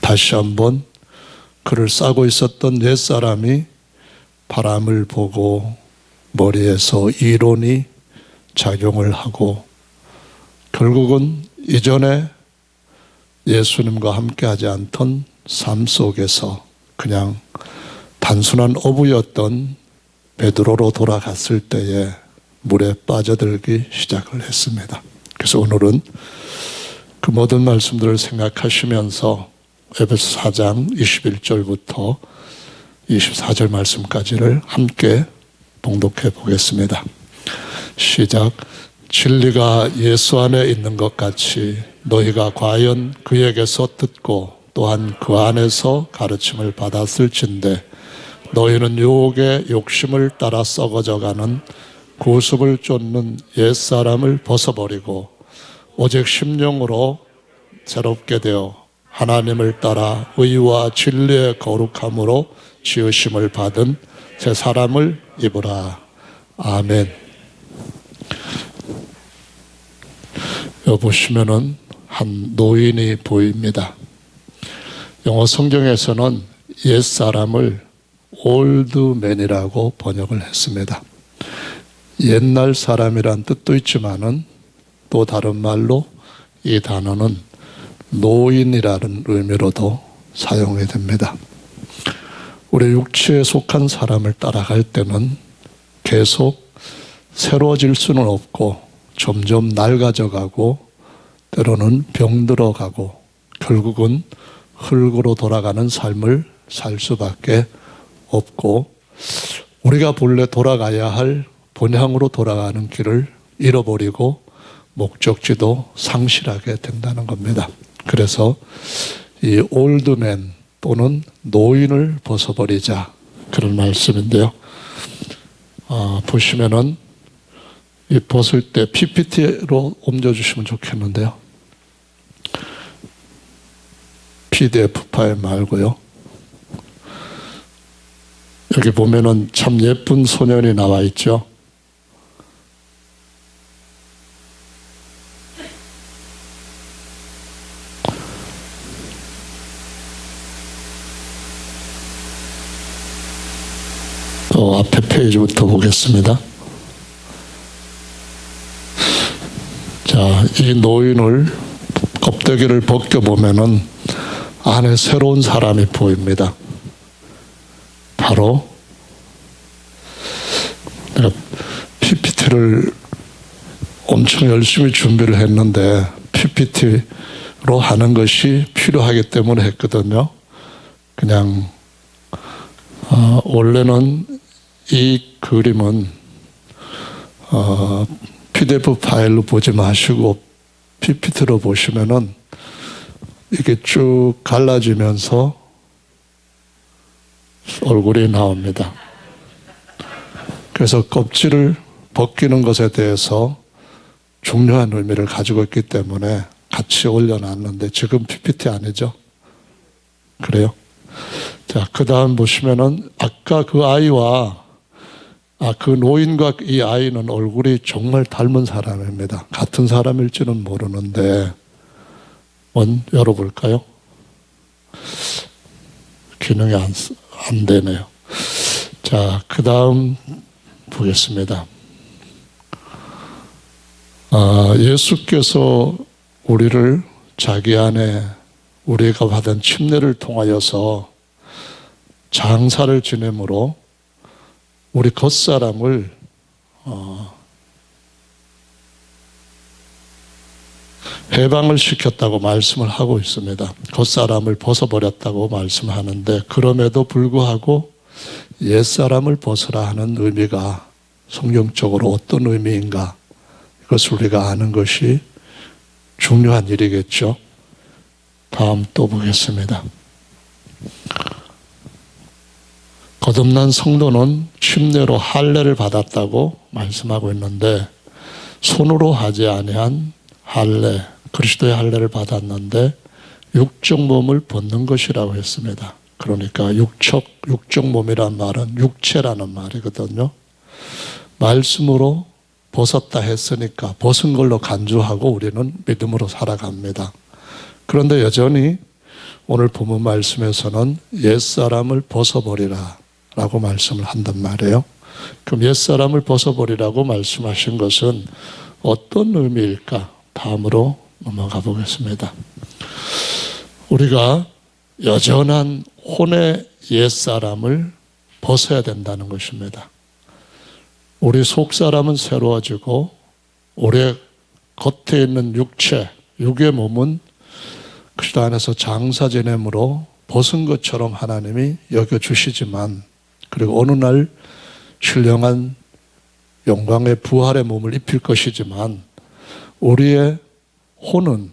다시 한번 그를 싸고 있었던 옛사람이 바람을 보고 머리에서 이론이 작용을 하고 결국은 이전에 예수님과 함께하지 않던 삶 속에서 그냥 단순한 어부였던 베드로로 돌아갔을 때에 물에 빠져들기 시작을 했습니다. 그래서 오늘은 그 모든 말씀들을 생각하시면서 에베소 4장 21절부터 24절 말씀까지를 함께 봉독해 보겠습니다. 시작. 진리가 예수 안에 있는 것 같이 너희가 과연 그에게서 듣고 또한 그 안에서 가르침을 받았을진데 너희는 유혹의 욕심을 따라 썩어져가는 구습을 쫓는 옛사람을 벗어버리고 오직 심령으로 새롭게 되어 하나님을 따라 의와 진리의 거룩함으로 지으심을 받은 새 사람을 입으라. 아멘. 여기 보시면은 한 노인이 보입니다. 영어 성경에서는 옛사람을 올드맨이라고 번역을 했습니다. 옛날 사람이란 뜻도 있지만은 또 다른 말로 이 단어는 노인이라는 의미로도 사용이 됩니다. 우리 육체에 속한 사람을 따라갈 때는 계속 새로워질 수는 없고 점점 낡아져가고 때로는 병들어가고 결국은 흙으로 돌아가는 삶을 살 수밖에 없고 우리가 본래 돌아가야 할 본향으로 돌아가는 길을 잃어버리고 목적지도 상실하게 된다는 겁니다. 그래서 이 올드맨 또는 노인을 벗어버리자 그런 말씀인데요. 보시면은 이 벗을 때 PPT로 옮겨주시면 좋겠는데요. PDF 파일 말고요. 여기 보면은 참 예쁜 소년이 나와 있죠. 또 앞에 페이지부터 보겠습니다. 자, 이 노인을 껍데기를 벗겨보면은 안에 새로운 사람이 보입니다. 바로 내가 PPT를 엄청 열심히 준비를 했는데 PPT로 하는 것이 필요하기 때문에 했거든요. 그냥 원래는 이 그림은 PDF 파일로 보지 마시고 PPT로 보시면은 이게 쭉 갈라지면서 얼굴이 나옵니다. 그래서 껍질을 벗기는 것에 대해서 중요한 의미를 가지고 있기 때문에 같이 올려놨는데 지금 PPT 아니죠? 그래요? 자, 그 다음 보시면은 아까 그 아이와 그 노인과 이 아이는 얼굴이 정말 닮은 사람입니다. 같은 사람일지는 모르는데 열어볼까요? 기능이 안 되네요. 자, 그 다음 보겠습니다. 예수께서 우리를 자기 안에 우리가 받은 침례를 통하여서 장사를 지내므로 우리 겉사람을 해방을 시켰다고 말씀을 하고 있습니다. 겉사람을 벗어버렸다고 말씀하는데 그럼에도 불구하고 옛사람을 벗으라 하는 의미가 성경적으로 어떤 의미인가 이것을 우리가 아는 것이 중요한 일이겠죠. 다음 또 보겠습니다. 거듭난 성도는 침례로 할례를 받았다고 말씀하고 있는데 손으로 하지 아니한 할례, 그리스도의 할례를 받았는데 육적 몸을 벗는 것이라고 했습니다. 그러니까 육적 몸이란 말은 육체라는 말이거든요. 말씀으로 벗었다 했으니까 벗은 걸로 간주하고 우리는 믿음으로 살아갑니다. 그런데 여전히 오늘 본문 말씀에서는 옛사람을 벗어버리라 라고 말씀을 한단 말이에요. 그럼 옛사람을 벗어버리라고 말씀하신 것은 어떤 의미일까? 다음으로 넘어가 보겠습니다. 우리가 여전한 혼의 옛사람을 벗어야 된다는 것입니다. 우리 속사람은 새로워지고 우리 겉에 있는 육체, 육의 몸은 그리스도 안에서 장사 지냄으로 벗은 것처럼 하나님이 여겨주시지만, 그리고 어느 날 신령한 영광의 부활의 몸을 입힐 것이지만, 우리의 혼은,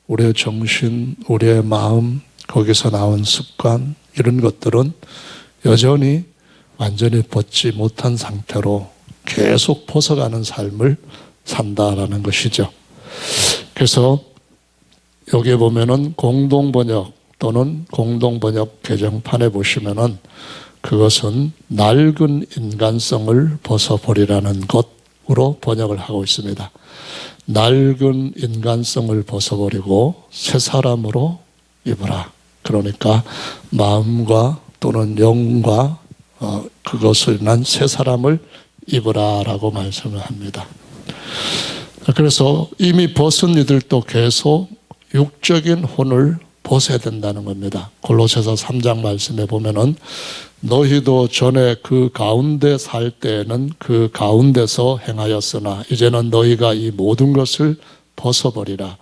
우리의 정신, 우리의 마음, 거기서 나온 습관, 이런 것들은 여전히 완전히 벗지 못한 상태로 계속 벗어가는 삶을 산다라는 것이죠. 그래서 여기에 보면은 공동번역 또는 공동번역 개정판에 보시면은 그것은 낡은 인간성을 벗어버리라는 것으로 번역을 하고 있습니다. 낡은 인간성을 벗어버리고 새 사람으로 입으라. 그러니까 마음과 또는 영과 그것을 난 새 사람을 입으라라고 말씀을 합니다. 그래서 이미 벗은 이들도 계속 육적인 혼을 벗어야 된다는 겁니다. 골로새서 3장 말씀에 보면은 너희도 전에 그 가운데 살 때에는 그 가운데서 행하였으나 이제는 너희가 이 모든 것을 벗어버리라.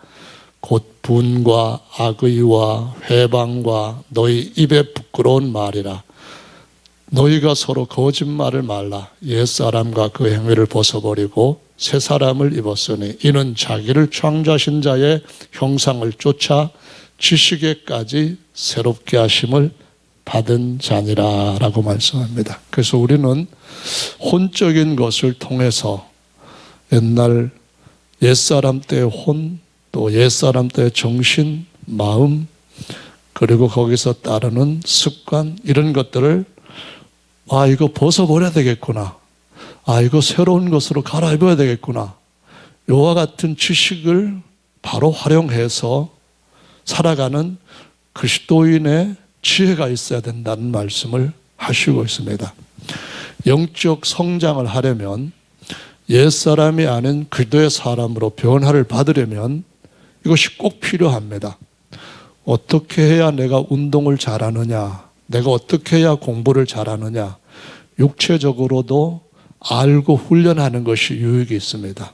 곧 분과 악의와 회방과 너희 입에 부끄러운 말이라. 너희가 서로 거짓말을 말라. 옛사람과 그 행위를 벗어버리고 새 사람을 입었으니 이는 자기를 창조하신 자의 형상을 쫓아 지식에까지 새롭게 하심을 받은 자니라 라고 말씀합니다. 그래서 우리는 혼적인 것을 통해서 옛날 옛사람 때의 혼, 또 옛사람 때의 정신, 마음, 그리고 거기서 따르는 습관, 이런 것들을 이거 벗어버려야 되겠구나. 이거 새로운 것으로 갈아입어야 되겠구나. 이와 같은 지식을 바로 활용해서 살아가는 그리스도인의 지혜가 있어야 된다는 말씀을 하시고 있습니다. 영적 성장을 하려면 옛사람이 아닌 그리스도의 사람으로 변화를 받으려면 이것이 꼭 필요합니다. 어떻게 해야 내가 운동을 잘하느냐, 내가 어떻게 해야 공부를 잘하느냐, 육체적으로도 알고 훈련하는 것이 유익이 있습니다.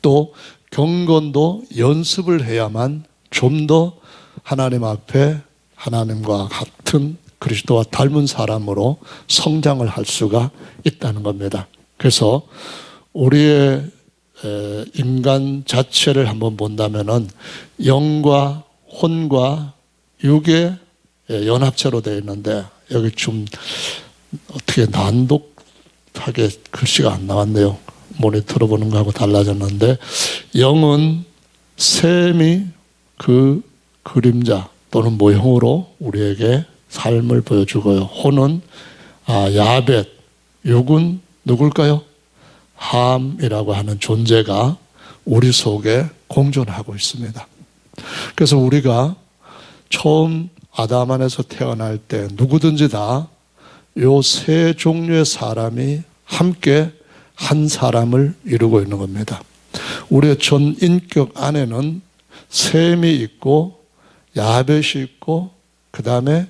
또 경건도 연습을 해야만 좀 더 하나님 앞에 하나님과 같은 그리스도와 닮은 사람으로 성장을 할 수가 있다는 겁니다. 그래서 우리의 인간 자체를 한번 본다면은 영과 혼과 육의 연합체로 되어 있는데, 여기 좀 어떻게 난독하게 글씨가 안 나왔네요. 모니터로 보는 거하고 달라졌는데, 영은 셈이 그 그림자 또는 모형으로 우리에게 삶을 보여주고요. 혼은 야벳, 육은 누굴까요? 함이라고 하는 존재가 우리 속에 공존하고 있습니다. 그래서 우리가 처음 아담 안에서 태어날 때 누구든지 다 요 세 종류의 사람이 함께 한 사람을 이루고 있는 겁니다. 우리의 전 인격 안에는 셈이 있고 야벳이 있고 그 다음에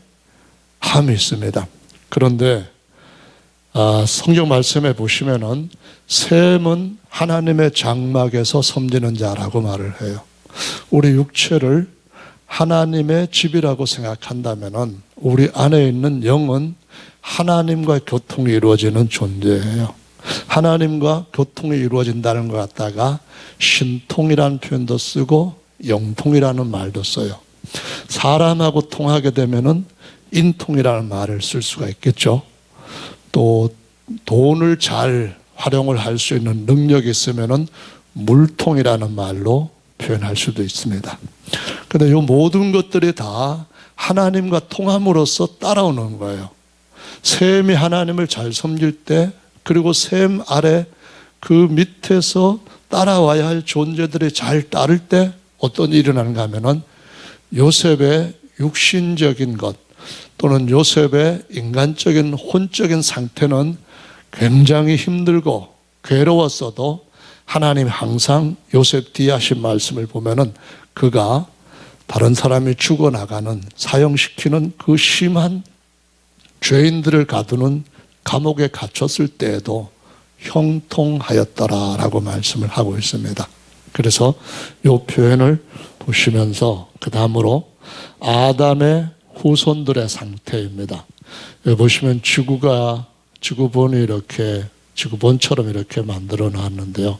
함이 있습니다. 그런데 성경 말씀에 보시면은 셈은 하나님의 장막에서 섬기는 자라고 말을 해요. 우리 육체를 하나님의 집이라고 생각한다면은 우리 안에 있는 영은 하나님과 교통이 이루어지는 존재예요. 하나님과 교통이 이루어진다는 것 갖다가 신통이라는 표현도 쓰고 영통이라는 말도 써요. 사람하고 통하게 되면은 인통이라는 말을 쓸 수가 있겠죠. 또 돈을 잘 활용을 할 수 있는 능력이 있으면은 물통이라는 말로 표현할 수도 있습니다. 그런데 이 모든 것들이 다 하나님과 통함으로써 따라오는 거예요. 셈이 하나님을 잘 섬길 때, 그리고 셈 아래 그 밑에서 따라와야 할 존재들이 잘 따를 때 어떤 일이 일어나는가 하면은 요셉의 육신적인 것 또는 요셉의 인간적인 혼적인 상태는 굉장히 힘들고 괴로웠어도 하나님 항상 요셉 뒤에 하신 말씀을 보면은 그가 다른 사람이 죽어나가는 사형시키는 그 심한 죄인들을 가두는 감옥에 갇혔을 때에도 형통하였더라라고 말씀을 하고 있습니다. 그래서 이 표현을 보시면서 그 다음으로 아담의 후손들의 상태입니다. 여기 보시면 지구본이 이렇게 지구본처럼 이렇게 만들어 놨는데요.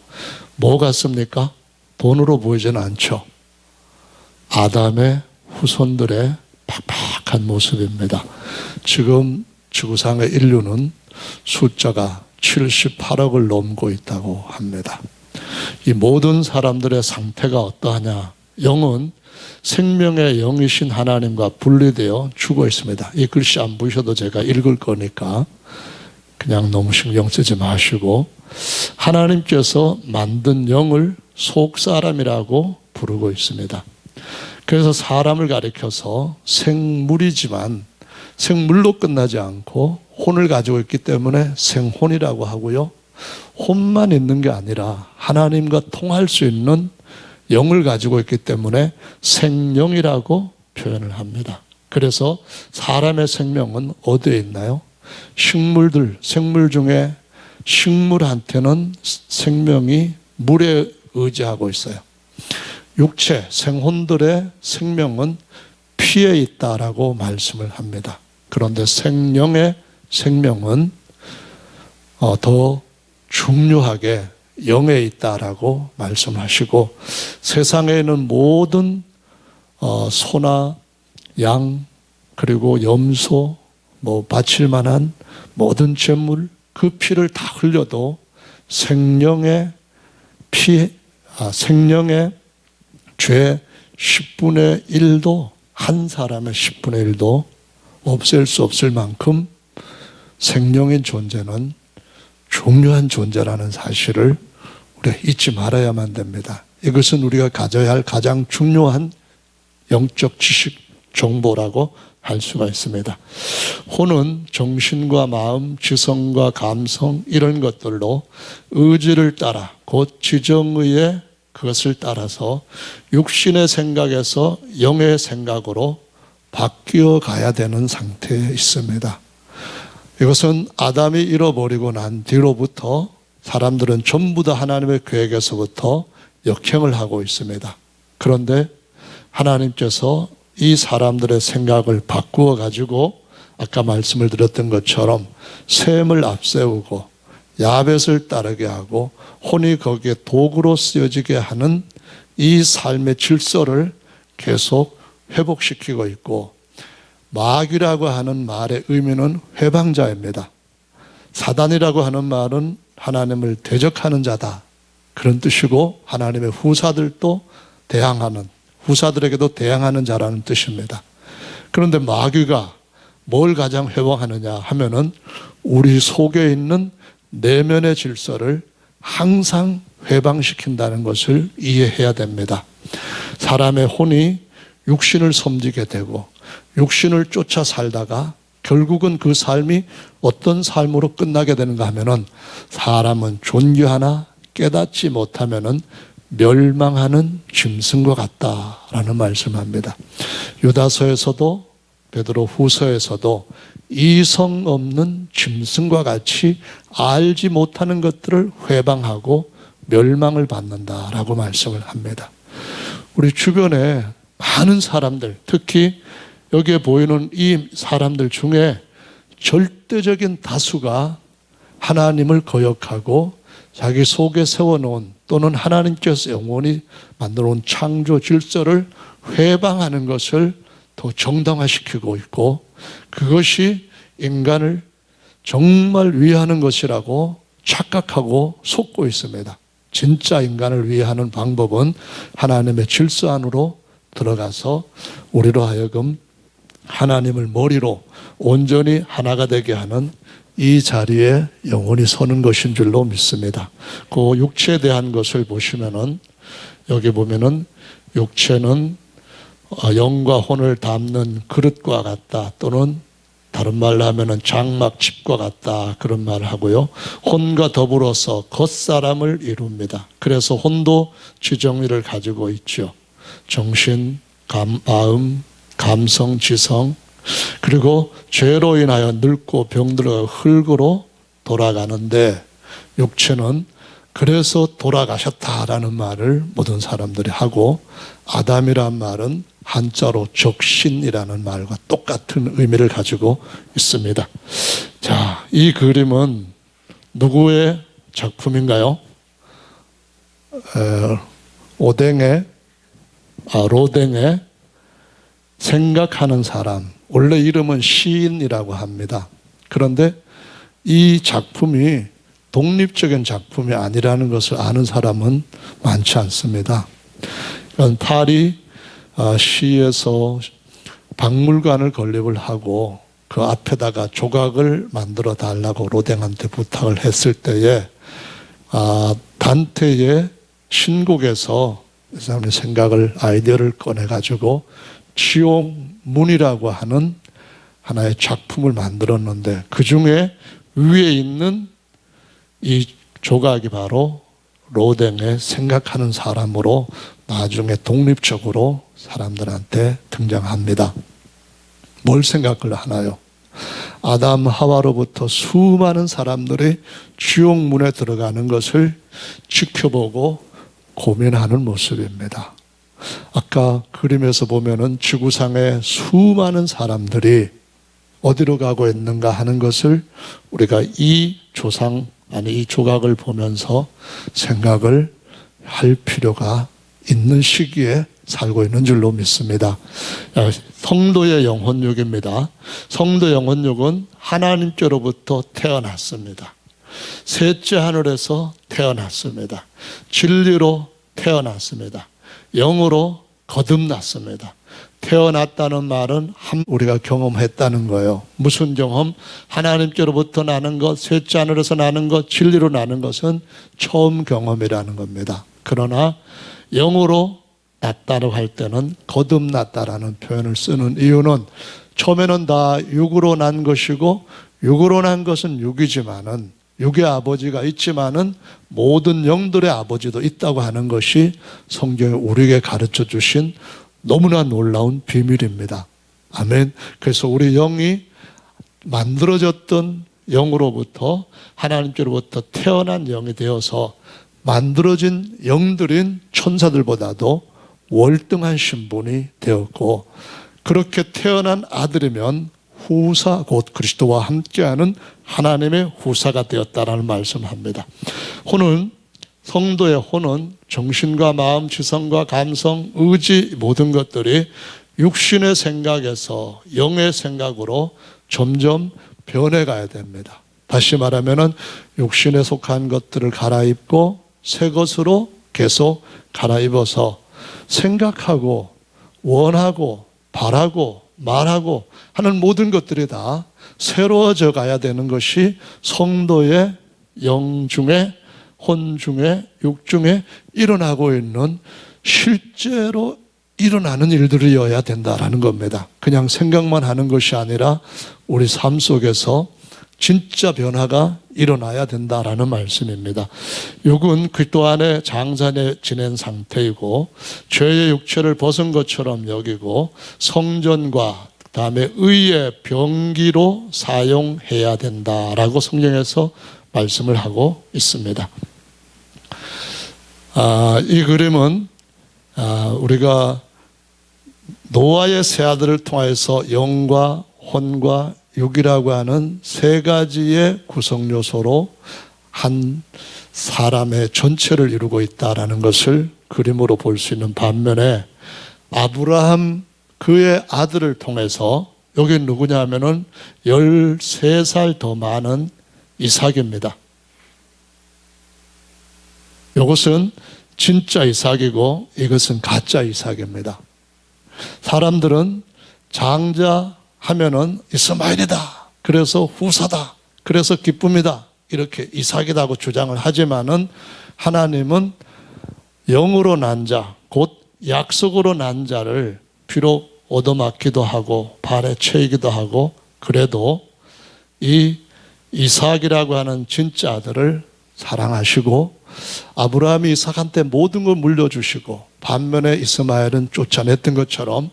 뭐 같습니까? 본으로 보이지는 않죠. 아담의 후손들의 팍팍한 모습입니다. 지금 지구상의 인류는 숫자가 78억을 넘고 있다고 합니다. 이 모든 사람들의 상태가 어떠하냐? 영은 생명의 영이신 하나님과 분리되어 죽어 있습니다. 이 글씨 안 보셔도 제가 읽을 거니까 그냥 너무 신경 쓰지 마시고, 하나님께서 만든 영을 속사람이라고 부르고 있습니다. 그래서 사람을 가리켜서 생물이지만 생물로 끝나지 않고 혼을 가지고 있기 때문에 생혼이라고 하고요. 혼만 있는 게 아니라 하나님과 통할 수 있는 영을 가지고 있기 때문에 생령이라고 표현을 합니다. 그래서 사람의 생명은 어디에 있나요? 생물 중에 식물한테는 생명이 물에 의지하고 있어요. 육체, 생혼들의 생명은 피에 있다라고 말씀을 합니다. 그런데 생령의 생명은 더 중요하게 영에 있다라고 말씀하시고, 세상에 있는 모든 소나 양 그리고 염소, 바칠 만한 모든 재물, 그 피를 다 흘려도 생령의 죄 10분의 1도, 한 사람의 10분의 1도 없앨 수 없을 만큼 생명인 존재는 중요한 존재라는 사실을 우리가 잊지 말아야만 됩니다. 이것은 우리가 가져야 할 가장 중요한 영적 지식 정보라고 할 수가 있습니다. 혼은 정신과 마음, 지성과 감성 이런 것들로 의지를 따라 곧 지정의의 그것을 따라서 육신의 생각에서 영의 생각으로 바뀌어 가야 되는 상태에 있습니다. 이것은 아담이 잃어버리고 난 뒤로부터 사람들은 전부 다 하나님의 계획에서부터 역행을 하고 있습니다. 그런데 하나님께서 이 사람들의 생각을 바꾸어 가지고 아까 말씀을 드렸던 것처럼 셈을 앞세우고 야벳을 따르게 하고 혼이 거기에 도구로 쓰여지게 하는 이 삶의 질서를 계속 회복시키고 있고, 마귀라고 하는 말의 의미는 회방자입니다. 사단이라고 하는 말은 하나님을 대적하는 자다, 그런 뜻이고, 하나님의 후사들도 후사들에게도 대항하는 자라는 뜻입니다. 그런데 마귀가 뭘 가장 회방하느냐 하면은 우리 속에 있는 내면의 질서를 항상 회방시킨다는 것을 이해해야 됩니다. 사람의 혼이 육신을 섬기게 되고 육신을 쫓아 살다가 결국은 그 삶이 어떤 삶으로 끝나게 되는가 하면은, 사람은 존귀하나 깨닫지 못하면은 멸망하는 짐승과 같다라는 말씀합니다. 유다서에서도 베드로 후서에서도 이성 없는 짐승과 같이 알지 못하는 것들을 회방하고 멸망을 받는다라고 말씀을 합니다. 우리 주변에 많은 사람들, 특히 여기에 보이는 이 사람들 중에 절대적인 다수가 하나님을 거역하고 자기 속에 세워놓은, 또는 하나님께서 영원히 만들어놓은 창조 질서를 회방하는 것을 더 정당화시키고 있고, 그것이 인간을 정말 위하는 것이라고 착각하고 속고 있습니다. 진짜 인간을 위하는 방법은 하나님의 질서 안으로 들어가서 우리로 하여금 하나님을 머리로 온전히 하나가 되게 하는 이 자리에 영원히 서는 것인 줄로 믿습니다. 그 육체에 대한 것을 보시면은, 여기 보면은 육체는 영과 혼을 담는 그릇과 같다, 또는 다른 말로 하면은 장막집과 같다, 그런 말을 하고요. 혼과 더불어서 겉사람을 이룹니다. 그래서 혼도 지정리를 가지고 있죠. 정신, 마음, 감성, 지성, 그리고 죄로 인하여 늙고 병들어 흙으로 돌아가는데, 육체는 그래서 돌아가셨다라는 말을 모든 사람들이 하고, 아담이란 말은 한자로 적신이라는 말과 똑같은 의미를 가지고 있습니다. 자, 이 그림은 누구의 작품인가요? 로댕의 생각하는 사람, 원래 이름은 시인이라고 합니다. 그런데 이 작품이 독립적인 작품이 아니라는 것을 아는 사람은 많지 않습니다. 파리 시에서 박물관을 건립을 하고 그 앞에다가 조각을 만들어 달라고 로댕한테 부탁을 했을 때에 단테의 신곡에서 이 사람의 생각을, 아이디어를 꺼내가지고 지옥문이라고 하는 하나의 작품을 만들었는데, 그 중에 위에 있는 이 조각이 바로 로댕의 생각하는 사람으로 나중에 독립적으로 사람들한테 등장합니다. 뭘 생각을 하나요? 아담 하와로부터 수많은 사람들이 지옥문에 들어가는 것을 지켜보고 고민하는 모습입니다. 아까 그림에서 보면은 지구상의 수많은 사람들이 어디로 가고 있는가 하는 것을 우리가 이 조각을 보면서 생각을 할 필요가 있는 시기에 살고 있는 줄로 믿습니다. 성도의 영혼육입니다. 성도 영혼육은 하나님께로부터 태어났습니다. 셋째 하늘에서 태어났습니다. 진리로 태어났습니다. 영으로 거듭났습니다. 태어났다는 말은 우리가 경험했다는 거예요. 무슨 경험? 하나님께로부터 나는 것, 셋째 하늘에서 나는 것, 진리로 나는 것은 처음 경험이라는 겁니다. 그러나 영으로 났다고 할 때는 거듭났다라는 표현을 쓰는 이유는, 처음에는 다 육으로 난 것이고, 육으로 난 것은 육이지만은, 육의 아버지가 있지만은 모든 영들의 아버지도 있다고 하는 것이 성경이 우리에게 가르쳐 주신 너무나 놀라운 비밀입니다. 아멘. 그래서 우리 영이 만들어졌던 영으로부터, 하나님께로부터 태어난 영이 되어서 만들어진 영들인 천사들보다도 월등한 신분이 되었고, 그렇게 태어난 아들이면 후사, 곧 그리스도와 함께하는 하나님의 후사가 되었다라는 말씀을 합니다. 혼은, 성도의 혼은 정신과 마음, 지성과 감성, 의지, 모든 것들이 육신의 생각에서 영의 생각으로 점점 변해가야 됩니다. 다시 말하면은 육신에 속한 것들을 갈아입고 새 것으로 계속 갈아입어서 생각하고 원하고 바라고 말하고 하는 모든 것들이 다 새로워져 가야 되는 것이 성도의 영 중에, 혼 중에, 육 중에 일어나고 있는, 실제로 일어나는 일들이어야 된다라는 겁니다. 그냥 생각만 하는 것이 아니라 우리 삶 속에서 진짜 변화가 일어나야 된다라는 말씀입니다. 육은 그리스도 안에 장사에 지낸 상태이고, 죄의 육체를 벗은 것처럼 여기고, 성전과 그다음에 의의 병기로 사용해야 된다라고 성경에서 말씀을 하고 있습니다. 이 그림은 우리가 노아의 세 아들을 통해서 영과 혼과 육이라고 하는 세 가지의 구성 요소로 한 사람의 전체를 이루고 있다는 것을 그림으로 볼 수 있는 반면에, 아브라함 그의 아들을 통해서, 여기 누구냐 하면은 13살 더 많은 이삭입니다. 이것은 진짜 이삭이고 이것은 가짜 이삭입니다. 사람들은 장자 하면은 이스마엘이다, 그래서 후사다, 그래서 기쁨이다, 이렇게 이삭이라고 주장을 하지만은, 하나님은 영으로 난 자, 곧 약속으로 난 자를 비록 얻어맞기도 하고 발에 채이기도 하고 그래도 이 이삭이라고 하는 진짜 아들을 사랑하시고 아브라함이 이삭한테 모든 걸 물려주시고 반면에 이스마엘은 쫓아냈던 것처럼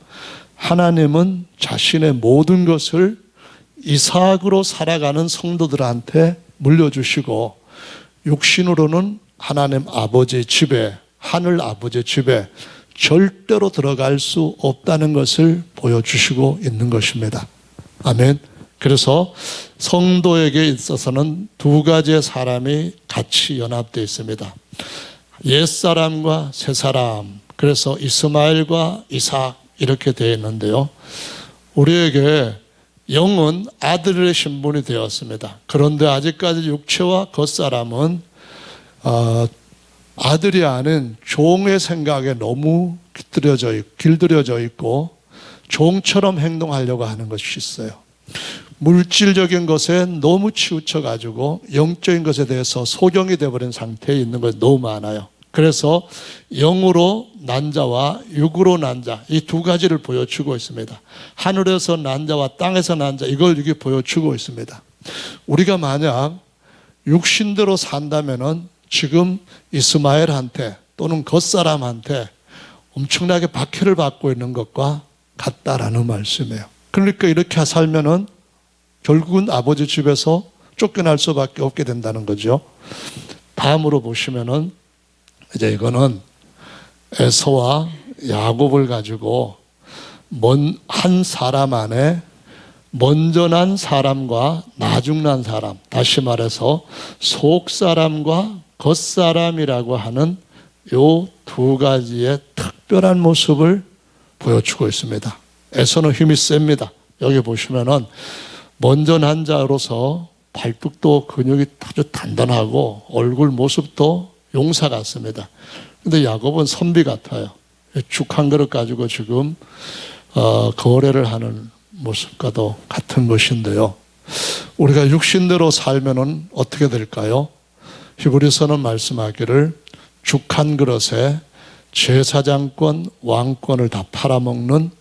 하나님은 자신의 모든 것을 이삭으로 살아가는 성도들한테 물려주시고 육신으로는 하나님 아버지 집에, 하늘 아버지 집에 절대로 들어갈 수 없다는 것을 보여주시고 있는 것입니다. 아멘. 그래서 성도에게 있어서는 두 가지의 사람이 같이 연합되어 있습니다. 옛사람과 새사람, 그래서 이스마엘과 이삭 이렇게 되어 있는데요. 우리에게 영은 아들의 신분이 되었습니다. 그런데 아직까지 육체와 겉사람은 아들이 아닌 종의 생각에 너무 길들여져 있고 종처럼 행동하려고 하는 것이 있어요. 물질적인 것에 너무 치우쳐가지고 영적인 것에 대해서 소경이 되어버린 상태에 있는 것이 너무 많아요. 그래서 영으로 난 자와 육으로 난 자, 이 두 가지를 보여주고 있습니다. 하늘에서 난 자와 땅에서 난 자, 이걸 이게 보여주고 있습니다. 우리가 만약 육신대로 산다면은 지금 이스마엘한테 또는 겉사람한테 엄청나게 박해를 받고 있는 것과 같다라는 말씀이에요. 그러니까 이렇게 살면은 결국은 아버지 집에서 쫓겨날 수밖에 없게 된다는 거죠. 다음으로 보시면은 이제 이거는 에서와 야곱을 가지고 한 사람 안에 먼저 난 사람과 나중 난 사람, 다시 말해서 속사람과 겉사람이라고 하는 요 두 가지의 특별한 모습을 보여주고 있습니다. 에서는 힘이 셉니다. 여기 보시면은 먼저 난 자로서 발뚝도 근육이 아주 단단하고 얼굴 모습도 용사 같습니다. 근데 야곱은 선비 같아요. 죽 한 그릇 가지고 지금 거래를 하는 모습과도 같은 것인데요. 우리가 육신대로 살면은 어떻게 될까요? 히브리서는 말씀하기를 죽 한 그릇에 제사장권, 왕권을 다 팔아먹는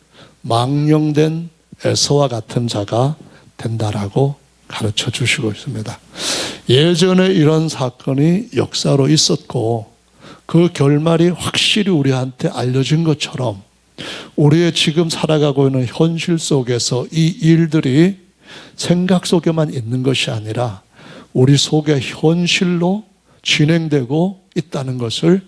망령된 에서와 같은 자가 된다라고 가르쳐 주시고 있습니다. 예전에 이런 사건이 역사로 있었고 그 결말이 확실히 우리한테 알려진 것처럼 우리의 지금 살아가고 있는 현실 속에서 이 일들이 생각 속에만 있는 것이 아니라 우리 속에 현실로 진행되고 있다는 것을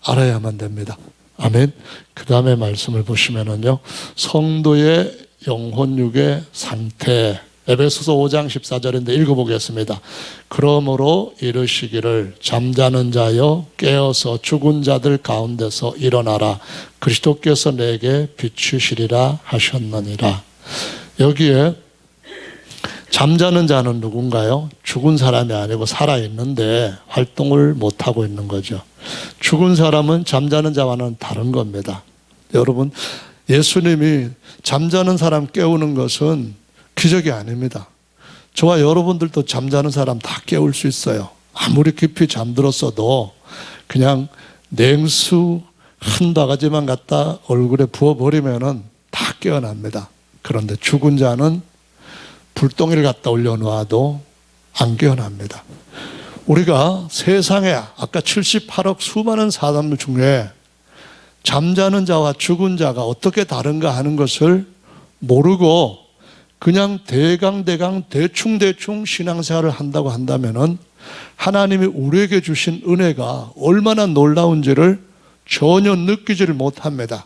알아야만 됩니다. 아멘. 그 다음에 말씀을 보시면은요, 성도의 영혼육의 상태, 에베소서 5장 14절인데 읽어보겠습니다. 그러므로 이르시기를 잠자는 자여 깨어서 죽은 자들 가운데서 일어나라. 그리스도께서 내게 비추시리라 하셨느니라. 여기에 잠자는 자는 누군가요? 죽은 사람이 아니고 살아있는데 활동을 못하고 있는 거죠. 죽은 사람은 잠자는 자와는 다른 겁니다. 여러분, 예수님이 잠자는 사람 깨우는 것은 기적이 아닙니다. 저와 여러분들도 잠자는 사람 다 깨울 수 있어요. 아무리 깊이 잠들었어도 그냥 냉수 한 바가지만 갖다 얼굴에 부어버리면은 다 깨어납니다. 그런데 죽은 자는 불덩이를 갖다 올려놓아도 안 깨어납니다. 우리가 세상에 아까 78억 수많은 사람들 중에 잠자는 자와 죽은 자가 어떻게 다른가 하는 것을 모르고 그냥 대충 신앙생활을 한다고 한다면은 하나님이 우리에게 주신 은혜가 얼마나 놀라운지를 전혀 느끼지를 못합니다.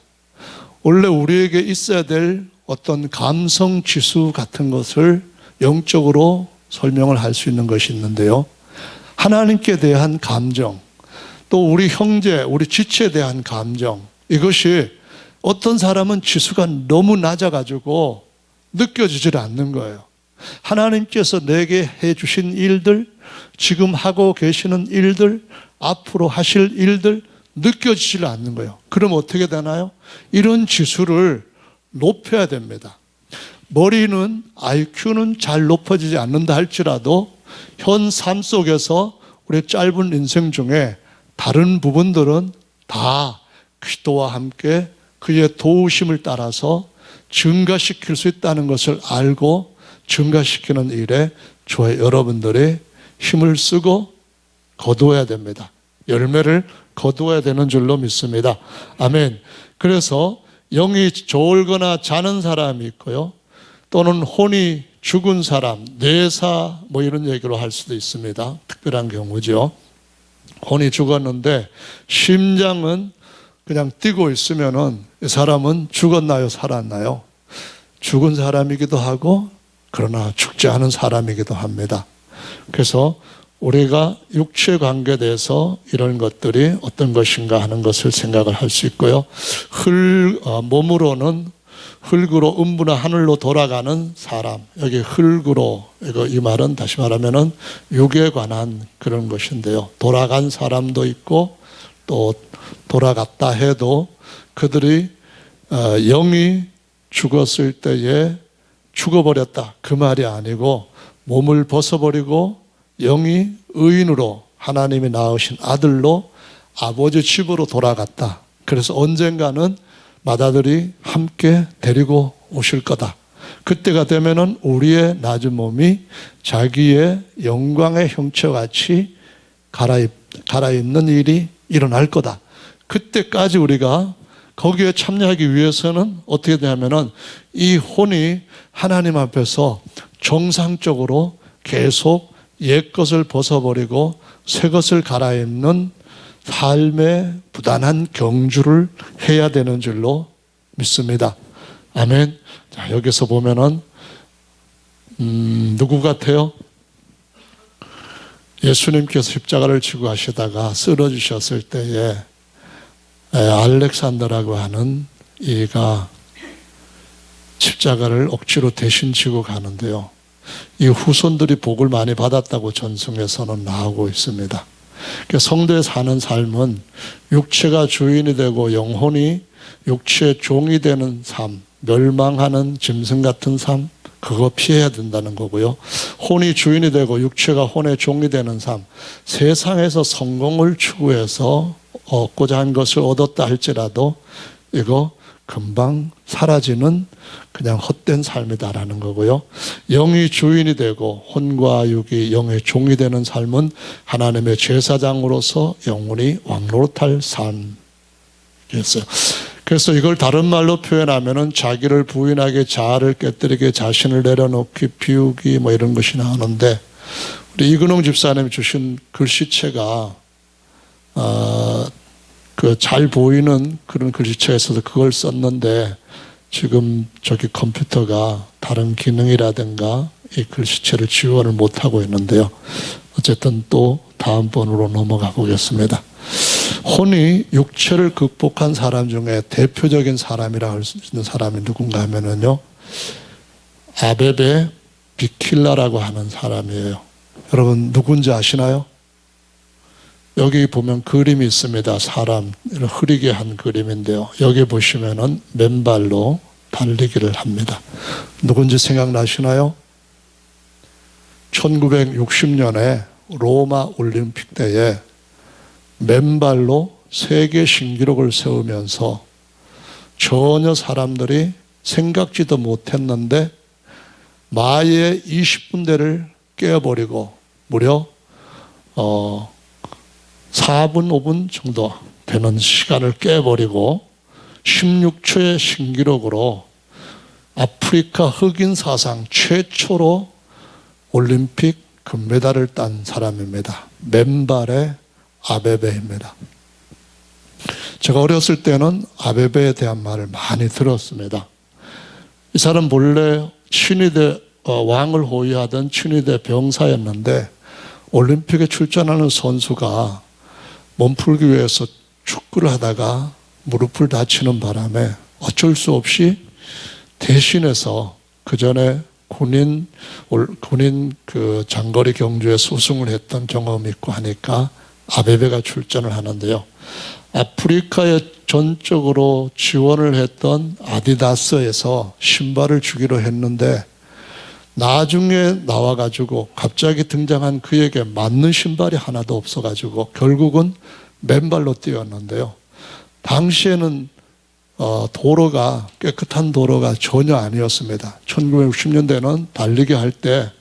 원래 우리에게 있어야 될 어떤 감성 지수 같은 것을 영적으로 설명을 할 수 있는 것이 있는데요. 하나님께 대한 감정, 또 우리 형제, 우리 지체에 대한 감정, 이것이 어떤 사람은 지수가 너무 낮아가지고 느껴지질 않는 거예요. 하나님께서 내게 해주신 일들, 지금 하고 계시는 일들, 앞으로 하실 일들 느껴지질 않는 거예요. 그럼 어떻게 되나요? 이런 지수를 높여야 됩니다. 머리는, IQ는 잘 높아지지 않는다 할지라도 현 삶 속에서 우리 짧은 인생 중에 다른 부분들은 다 기도와 함께 그의 도우심을 따라서 증가시킬 수 있다는 것을 알고 증가시키는 일에 저와 여러분들이 힘을 쓰고 거두어야 됩니다. 열매를 거두어야 되는 줄로 믿습니다. 아멘. 그래서 영이 졸거나 자는 사람이 있고요. 또는 혼이 죽은 사람, 뇌사 뭐 이런 얘기로 할 수도 있습니다. 특별한 경우죠. 혼이 죽었는데 심장은 그냥 뛰고 있으면은 이 사람은 죽었나요? 살았나요? 죽은 사람이기도 하고 그러나 죽지 않은 사람이기도 합니다. 그래서 우리가 육체 관계에 대해서 이런 것들이 어떤 것인가 하는 것을 생각을 할 수 있고요. 몸으로는 흙으로 음부나 하늘로 돌아가는 사람. 여기 흙으로, 이 말은 다시 말하면은 육에 관한 그런 것인데요. 돌아간 사람도 있고 또 돌아갔다 해도 그들이 영이 죽었을 때에 죽어버렸다. 그 말이 아니고 몸을 벗어버리고 영이 의인으로 하나님이 낳으신 아들로 아버지 집으로 돌아갔다. 그래서 언젠가는 맏아들이 함께 데리고 오실 거다. 그때가 되면은 우리의 낮은 몸이 자기의 영광의 형체같이 갈아입는 일이 일어날 거다. 그때까지 우리가 거기에 참여하기 위해서는 어떻게 되냐면은 이 혼이 하나님 앞에서 정상적으로 계속 옛 것을 벗어버리고 새 것을 갈아입는 삶의 부단한 경주를 해야 되는 줄로 믿습니다. 아멘. 자, 여기서 보면은 누구 같아요? 예수님께서 십자가를 지고 가시다가 쓰러지셨을 때에 알렉산더라고 하는 이가 십자가를 억지로 대신 지고 가는데요. 이 후손들이 복을 많이 받았다고 전승에서는 나오고 있습니다. 성도에 사는 삶은 육체가 주인이 되고 영혼이 육체의 종이 되는 삶, 멸망하는 짐승 같은 삶, 그거 피해야 된다는 거고요. 혼이 주인이 되고 육체가 혼의 종이 되는 삶, 세상에서 성공을 추구해서 얻고자 한 것을 얻었다 할지라도 이거 금방 사라지는 그냥 헛된 삶이다라는 거고요. 영이 주인이 되고 혼과 육이 영의 종이 되는 삶은 하나님의 제사장으로서 영원히 왕노릇할 삶이었어요. 그래서 이걸 다른 말로 표현하면은 자기를 부인하게, 자아를 깨뜨리게, 자신을 내려놓기, 비우기 뭐 이런 것이 나오는데, 우리 이근홍 집사님이 주신 글씨체가 잘 보이는 그런 글씨체가 있어서 그걸 썼는데, 지금 저기 컴퓨터가 다른 기능이라든가 이 글씨체를 지원을 못하고 있는데요. 어쨌든 또 다음 번으로 넘어가 보겠습니다. 혼이 육체를 극복한 사람 중에 대표적인 사람이라 할 수 있는 사람이 누군가 하면은요, 아베베 비킬라라고 하는 사람이에요. 여러분 누군지 아시나요? 여기 보면 그림이 있습니다. 사람 흐리게 한 그림인데요. 여기 보시면은 맨발로 달리기를 합니다. 누군지 생각나시나요? 1960년에 로마 올림픽 때에 맨발로 세계 신기록을 세우면서 전혀 사람들이 생각지도 못했는데 마의 20분대를 깨어버리고 무려 4분, 5분 정도 되는 시간을 깨버리고 16초의 신기록으로 아프리카 흑인 사상 최초로 올림픽 금메달을 딴 사람입니다. 맨발의 아베베입니다. 제가 어렸을 때는 아베베에 대한 말을 많이 들었습니다. 이 사람 본래 친위대 왕을 호위하던 친위대 병사였는데 올림픽에 출전하는 선수가 몸풀기 위해서 축구를 하다가 무릎을 다치는 바람에 어쩔 수 없이 대신해서 그 전에 군인 그 장거리 경주에서 우승을 했던 경험이 있고 하니까 아베베가 출전을 하는데요. 아프리카에 전적으로 지원을 했던 아디다스에서 신발을 주기로 했는데 나중에 나와가지고 갑자기 등장한 그에게 맞는 신발이 하나도 없어가지고 결국은 맨발로 뛰었는데요. 당시에는 도로가 깨끗한 도로가 전혀 아니었습니다. 1960년대는 달리기 할 때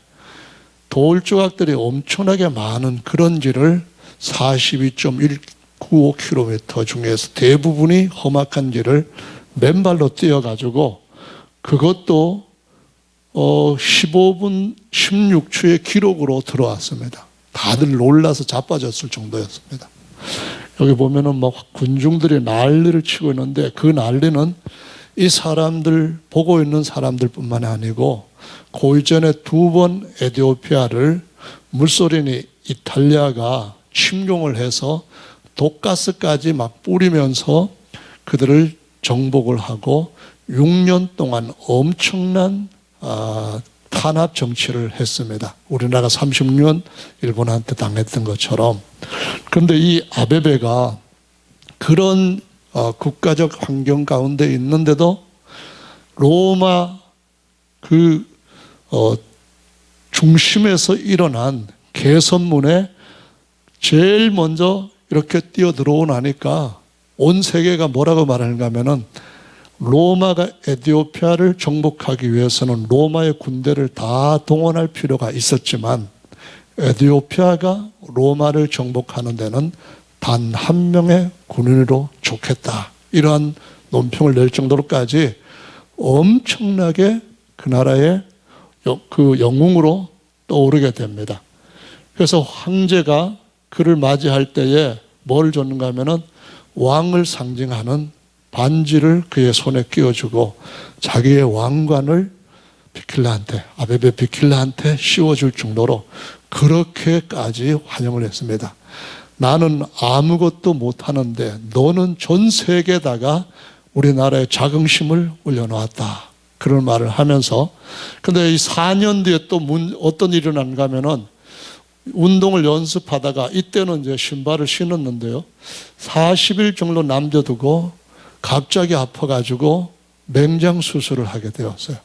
돌 조각들이 엄청나게 많은 그런 길을 42.195km 중에서 대부분이 험악한 길을 맨발로 뛰어가지고 그것도 15분 16초의 기록으로 들어왔습니다. 다들 놀라서 자빠졌을 정도였습니다. 여기 보면은 막 군중들이 난리를 치고 있는데 그 난리는 이 사람들 보고 있는 사람들뿐만 아니고 그 이전에 2번 에티오피아를 무솔리니 이탈리아가 침공을 해서 독가스까지 막 뿌리면서 그들을 정복을 하고 6년 동안 엄청난 탄압 정치를 했습니다. 우리나라 30년 일본한테 당했던 것처럼. 그런데 이 아베베가 그런 국가적 환경 가운데 있는데도 로마 중심에서 일어난 개선문에 제일 먼저 이렇게 뛰어들어오니까 온 세계가 뭐라고 말하는가 하면은 로마가 에티오피아를 정복하기 위해서는 로마의 군대를 다 동원할 필요가 있었지만 에티오피아가 로마를 정복하는 데는 단 한 명의 군인으로 좋겠다. 이러한 논평을 낼 정도로까지 엄청나게 그 나라의 그 영웅으로 떠오르게 됩니다. 그래서 황제가 그를 맞이할 때에 뭘 줬는가 하면은 왕을 상징하는 반지를 그의 손에 끼워주고 자기의 왕관을 아베베 비킬라한테 씌워줄 정도로 그렇게까지 환영을 했습니다. 나는 아무것도 못하는데 너는 전 세계에다가 우리나라의 자긍심을 올려놓았다. 그런 말을 하면서 근데 이 4년 뒤에 또 어떤 일이 일어난가 하면은 운동을 연습하다가 이때는 이제 신발을 신었는데요. 40일 정도 남겨두고 갑자기 아파가지고 맹장 수술을 하게 되었어요.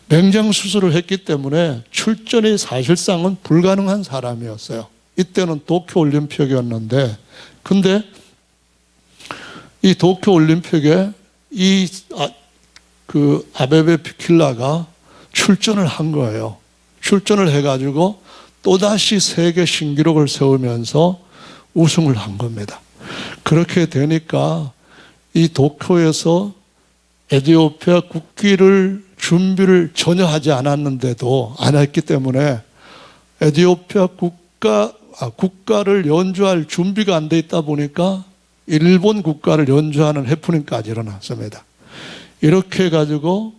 맹장 수술을 했기 때문에 출전이 사실상은 불가능한 사람이었어요. 이때는 도쿄올림픽이었는데 근데 이 도쿄올림픽에 그 아베베 비킬라가 출전을 한 거예요. 출전을 해가지고 또다시 세계 신기록을 세우면서 우승을 한 겁니다. 그렇게 되니까 이 도쿄에서 에티오피아 국기를 준비를 전혀 하지 않았는데도 안 했기 때문에 에티오피아 국가를 연주할 준비가 안 돼 있다 보니까 일본 국가를 연주하는 해프닝까지 일어났습니다. 이렇게 해가지고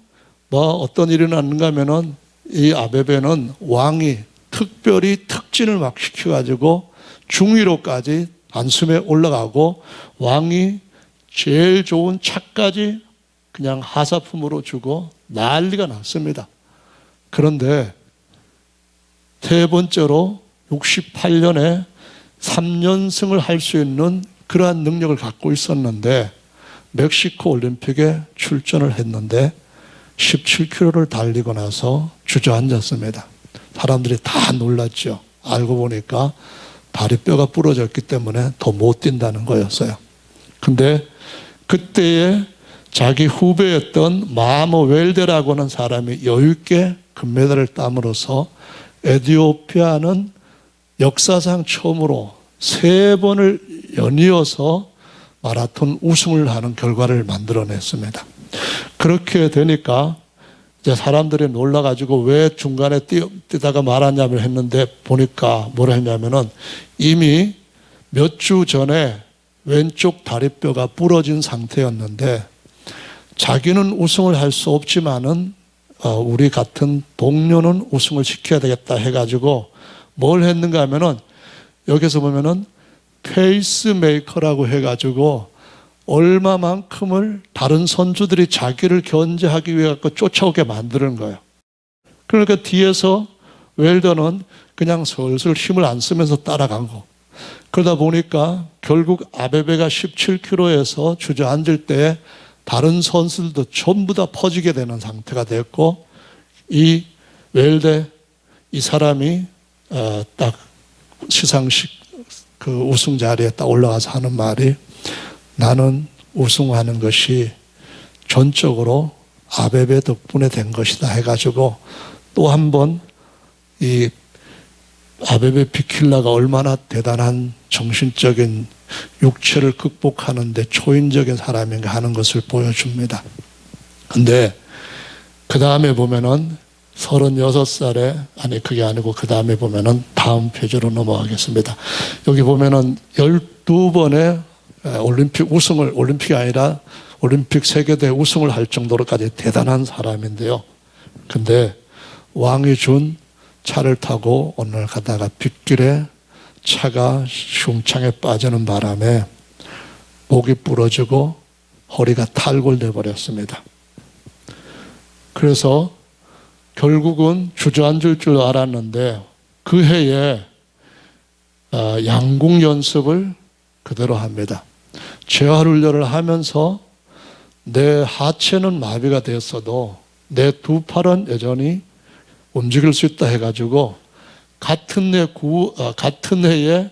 어떤 일이 났는가 하면은 이 아베베는 왕이 특별히 특진을 막 시켜가지고 중위로까지 단숨에 올라가고 왕이 제일 좋은 차까지 그냥 하사품으로 주고 난리가 났습니다. 그런데 세 번째로 68년에 3연승을 할 수 있는 그러한 능력을 갖고 있었는데 멕시코 올림픽에 출전을 했는데 17km를 달리고 나서 주저앉았습니다. 사람들이 다 놀랐죠. 알고 보니까 다리뼈가 부러졌기 때문에 더 못 뛴다는 거였어요. 근데 그때에 자기 후배였던 마모 웰데라고 하는 사람이 여유있게 금메달을 땀으로써 에티오피아는 역사상 처음으로 3번을 연이어서 마라톤 우승을 하는 결과를 만들어냈습니다. 그렇게 되니까 이제 사람들이 놀라가지고 왜 중간에 뛰다가 말았냐면 했는데 보니까 뭐라 했냐면은 이미 몇 주 전에 왼쪽 다리뼈가 부러진 상태였는데 자기는 우승을 할 수 없지만은 우리 같은 동료는 우승을 시켜야 되겠다 해가지고 뭘 했는가 하면은 여기서 보면은 페이스메이커라고 해가지고 얼마만큼을 다른 선수들이 자기를 견제하기 위해 쫓아오게 만드는 거예요. 그러니까 뒤에서 웰더는 그냥 슬슬 힘을 안 쓰면서 따라간 거. 그러다 보니까 결국 아베베가 17km에서 주저앉을 때 다른 선수들도 전부 다 퍼지게 되는 상태가 됐고 이 웰데 이 사람이 딱 시상식 그 우승 자리에 딱 올라가서 하는 말이 나는 우승하는 것이 전적으로 아베베 덕분에 된 것이다 해가지고 또 한 번 이 아베베 비킬라가 얼마나 대단한 정신적인 육체를 극복하는 데 초인적인 사람인가 하는 것을 보여줍니다. 근데 그 다음에 보면은 36살에, 아니 그게 아니고 그 다음에 보면은 다음 페이지로 넘어가겠습니다. 여기 보면은 12번의 올림픽 우승을, 올림픽이 아니라 올림픽 세계대회 우승을 할 정도로까지 대단한 사람인데요. 근데 왕이 준 차를 타고 어느 날 가다가 빗길에 차가 흉창에 빠지는 바람에 목이 부러지고 허리가 탈골돼 버렸습니다. 그래서 결국은 주저앉을 줄 알았는데 그 해에 양궁 연습을 그대로 합니다. 재활훈련을 하면서 내 하체는 마비가 됐어도 내 두 팔은 여전히 움직일 수 있다 해가지고 같은 해에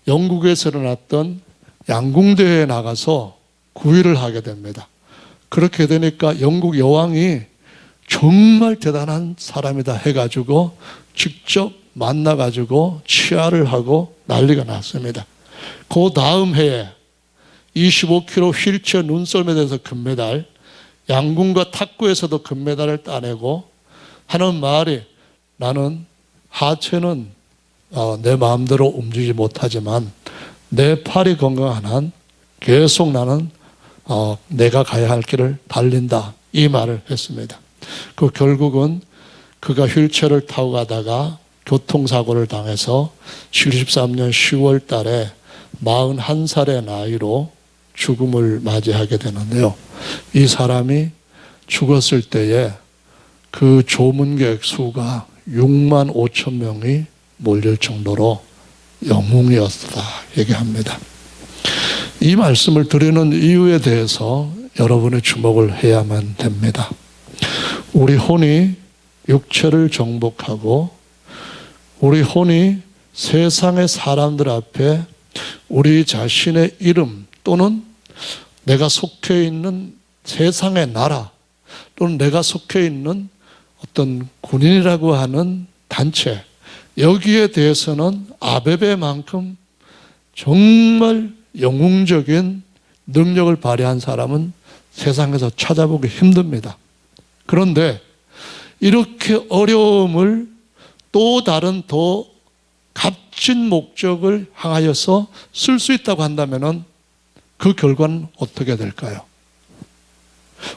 영국에서 일어났던 양궁대회에 나가서 9위를 하게 됩니다. 그렇게 되니까 영국 여왕이 정말 대단한 사람이다 해가지고 직접 만나가지고 치하를 하고 난리가 났습니다. 그 다음 해에 25km 휠체어 눈썰매에 대해서 금메달, 양궁과 탁구에서도 금메달을 따내고 하는 말이, 나는 하체는 내 마음대로 움직이지 못하지만 내 팔이 건강한 한 계속 나는 내가 가야 할 길을 달린다, 이 말을 했습니다. 그 결국은 그가 휠체어를 타고 가다가 교통사고를 당해서 73년 10월 달에 41살의 나이로 죽음을 맞이하게 되는데요. 이 사람이 죽었을 때에 그 조문객 수가 6만 5천 명이 몰릴 정도로 영웅이었다 얘기합니다. 이 말씀을 드리는 이유에 대해서 여러분의 주목을 해야만 됩니다. 우리 혼이 육체를 정복하고 우리 혼이 세상의 사람들 앞에 우리 자신의 이름 또는 내가 속해 있는 세상의 나라 또는 내가 속해 있는 어떤 군인이라고 하는 단체, 여기에 대해서는 아베베만큼 정말 영웅적인 능력을 발휘한 사람은 세상에서 찾아보기 힘듭니다. 그런데 이렇게 어려움을 또 다른 더 값진 목적을 향하여서 쓸 수 있다고 한다면 그 결과는 어떻게 될까요?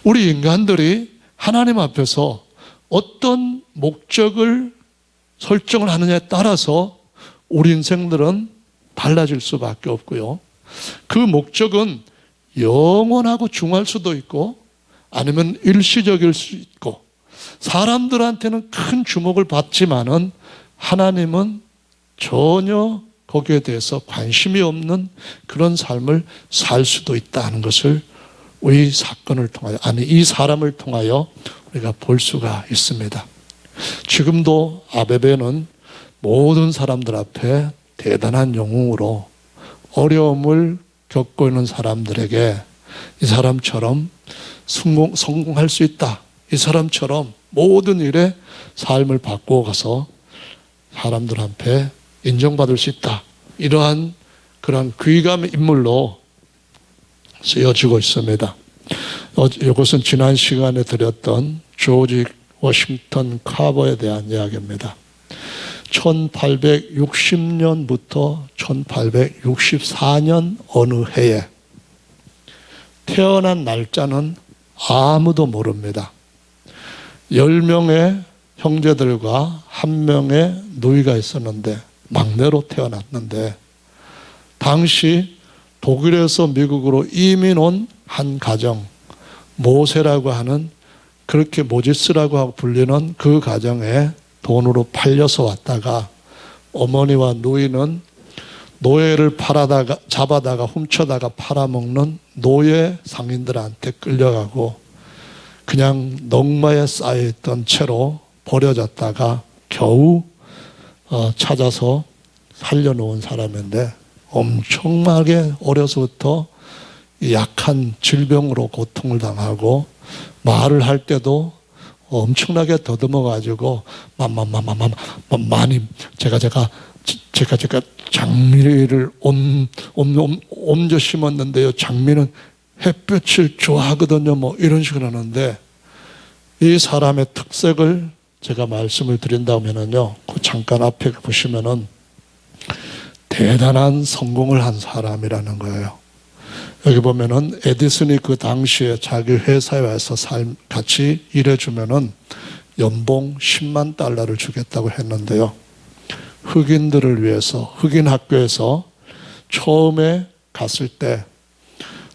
우리 인간들이 하나님 앞에서 어떤 목적을 설정을 하느냐에 따라서 우리 인생들은 달라질 수밖에 없고요. 그 목적은 영원하고 중요할 수도 있고 아니면 일시적일 수 있고 사람들한테는 큰 주목을 받지만은 하나님은 전혀 거기에 대해서 관심이 없는 그런 삶을 살 수도 있다는 것을 이 사건을 통하여, 아니 이 사람을 통하여 우리가 볼 수가 있습니다. 지금도 아베베는 모든 사람들 앞에 대단한 영웅으로 어려움을 겪고 있는 사람들에게 이 사람처럼 성공할 수 있다, 이 사람처럼 모든 일에 삶을 바꾸어 가서 사람들 앞에 인정받을 수 있다, 이러한 그런 귀감의 인물로 쓰여지고 있습니다. 이것은 지난 시간에 드렸던 조지 워싱턴 카버에 대한 이야기입니다. 1860년부터 1864년 어느 해에 태어난 날짜는 아무도 모릅니다. 10명의 형제들과 1명의 누이가 있었는데 막내로 태어났는데 당시 독일에서 미국으로 이민 온 한 가정, 모세라고 하는, 그렇게 모지스라고 하고 불리는 그 가정에 돈으로 팔려서 왔다가 어머니와 누이는 노예를 잡아다가 훔쳐다가 팔아먹는 노예 상인들한테 끌려가고 그냥 넝마에 쌓여있던 채로 버려졌다가 겨우 찾아서 살려놓은 사람인데 엄청나게 어려서부터 약한 질병으로 고통을 당하고 말을 할 때도 엄청나게 더듬어가지고 많이 제가 장미를 옮겨 심었는데요. 장미는 햇볕을 좋아하거든요. 뭐 이런 식으로 하는데 이 사람의 특색을 제가 말씀을 드린다면요. 그 잠깐 앞에 보시면은 대단한 성공을 한 사람이라는 거예요. 여기 보면은 에디슨이 그 당시에 자기 회사에 와서 같이 일해주면은 연봉 10만 달러를 주겠다고 했는데요. 흑인들을 위해서, 흑인 학교에서 처음에 갔을 때